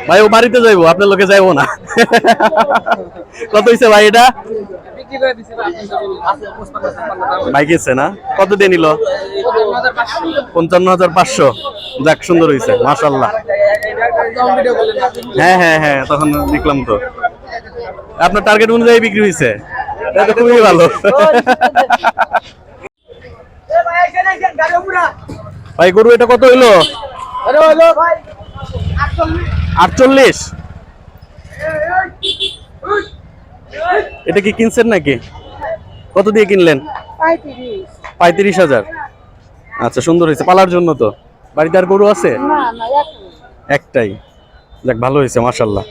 ভাই ও বাড়িতে যাইবো, আপনার লোকে যাইবো না। কত হইছে ভাই এটা? ভাই গেছে না? কত দিয়ে নিল? 55,500। যাক, সুন্দর হয়েছে মাশাআল্লাহ। হ্যাঁ হ্যাঁ হ্যাঁ, তখন দেখলাম তো। আপনার টার্গেট অনুযায়ী বিক্রি হয়েছে, এটা তো খুবই ভালো। ভাই গরু এটা কত হইলো? 48। এটা কি কিনছেন নাকি? কত দিয়ে কিনলেন? 35,000। আচ্ছা, সুন্দর হয়েছে। পালার জন্য তো? বাড়িতে আর গরু আছে? একটাই। যাক, ভালো হয়েছে মাশাআল্লাহ।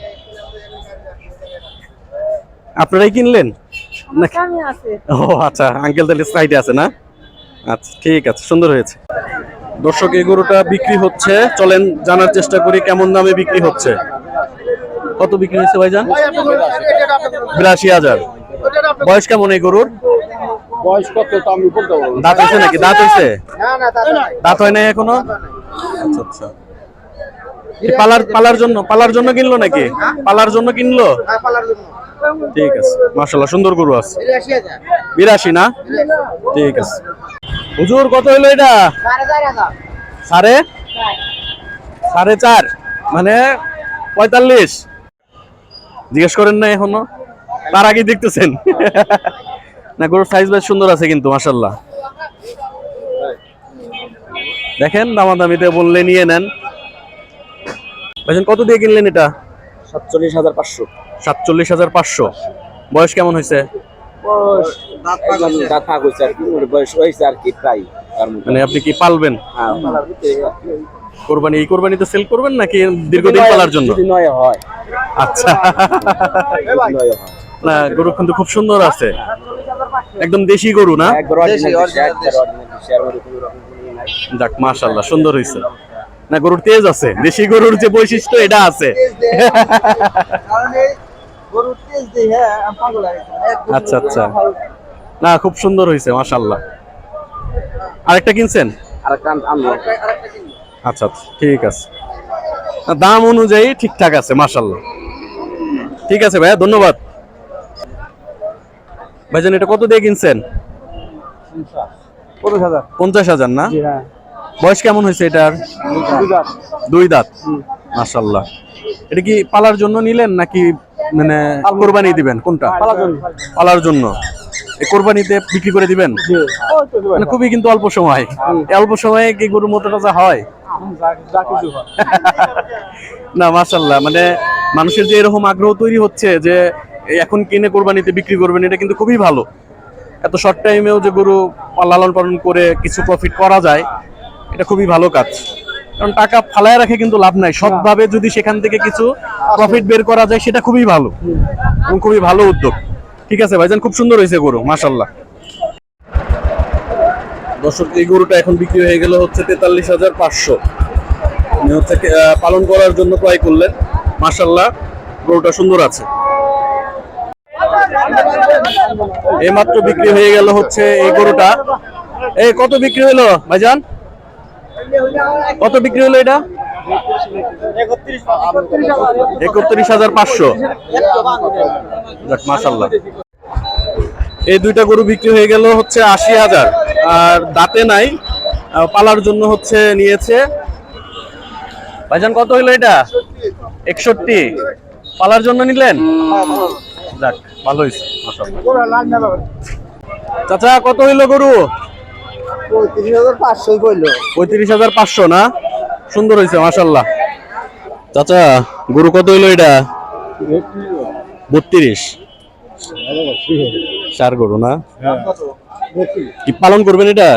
আপনারাই কিনলেন নাকি? ও আচ্ছা, আঙ্কেল তাহলে সাইডে আছে না? আচ্ছা, ঠিক আছে, সুন্দর হয়েছে। দর্শক, এই গরুটা বিক্রি হচ্ছে, চলেন জানার চেষ্টা করি কেমন দামে বিক্রি হচ্ছে। কত বিক্রি হয়েছে ভাইজান? 82,000। বয়স কেমন এই গরুর? বয়স কত তো আমি বলতে পারবো না। দাঁত হয়েছে নাকি? দাঁত হয়েছে? দাঁত হয় নাই এখনো? আচ্ছা আচ্ছা। পালার জন্য কিনলো নাকি? পালার জন্য কিনলো? ঠিক আছে, মাশাআল্লাহ, সুন্দর গরু আছে। 82 না? ঠিক আছে। হুজুর কত হইলো এটা? 4.5 মানে 45। জিজ্ঞেস করেন না এখনো? তার আগে দেখতেছেন? না, গরুর সাইজ বেশ সুন্দর আছে কিন্তু মাশাআল্লাহ। দেখেন, দামাদামিতে বললে নিয়ে নেন। ভাইজান কত দিয়ে কিনলেন এটা? 47,500। 47,500। বয়স কেমন হয়েছে? মানে আপনি কি পালবেন? কোরবানি, এই কোরবানিতে সেল করবেন নাকি দীর্ঘদিন পালার জন্য? আচ্ছা। না, গরু কিন্তু খুব সুন্দর আছে, একদম দেশি গরু না? যাক, মাশাআল্লাহ, সুন্দর হয়েছে। না, গরুর তেজ আছে, দেশি গরুর যে বৈশিষ্ট্য এটা আছে। আচ্ছা আচ্ছা, না খুব সুন্দর হয়েছে মাশাআল্লাহ। আরেকটা কিনছেন? আচ্ছা আচ্ছা, ঠিক আছে। দাম অনুযায়ী ঠিকঠাক আছে মাশাআল্লাহ। ঠিক আছে ভাইয়া, ধন্যবাদ। ভাইজান এটা কত দিয়ে কিনছেন? 50,000 না? বয়স কেমন হয়েছে এটার? 2 দাঁত। মাশাআল্লাহ। এটা কি পালার জন্য নিলেন নাকি মানে কোরবানি দিবেন? কোনটা? পালার জন্য। এই কোরবানিতে বিক্রি করে দিবেন? মানে খুবই কিন্তু অল্প সময়, অল্প সময়ে কি গরুর মতো যা হয়? না মাশাআল্লাহ, মানে মানুষের যে এরকম আগ্রহ তৈরি হচ্ছে যে এখন কিনে কোরবানিতে বিক্রি করবেন, এটা কিন্তু খুবই ভালো। এত শর্ট টাইমেও যে গরু লালন পালন করে কিছু প্রফিট করা যায়, এটা খুবই ভালো কাজ। কারণ টাকা ফালায় রাখে কিন্তু লাভ নাই, সৎভাবে যদি সেখান থেকে কিছু প্রফিট বের করা যায় সেটা খুবই ভালো এবং খুবই ভালো উদ্যোগ। ঠিক আছে ভাইজান, খুব সুন্দর হয়েছে গরু মাশাআল্লাহ। দর্শক, এই গরুটা এখন বিক্রি হয়ে গেল হচ্ছে 43,500। উনি হচ্ছে পালন করার জন্য ক্রয় করলেন। মাশাআল্লাহ, গরুটা সুন্দর আছে। এই মাত্র বিক্রি হয়ে গেল হচ্ছে এই গরুটা। এই কত বিক্রি হলো ভাইজান? কত বিক্রি হলো এটা? 31,500। যাক, মাশাআল্লাহ। এই দুইটা গরু বিক্রি হয়ে গেল হচ্ছে 80,000। আর দাঁতে নাই, পালার জন্য হচ্ছে নিয়েছে। ভাইজান কত হইলো এটা? 61। পালার জন্য নিলেন? যাক, ভালো হয়েছে মাশাআল্লাহ। চাচা কত হইলো গরু? 35,500 না? সুন্দর হয়েছে মাশাআল্লাহ। চাচা গরু কত হইলো এটা? 32। 4 গরু না? কি পালন করবেন এটা?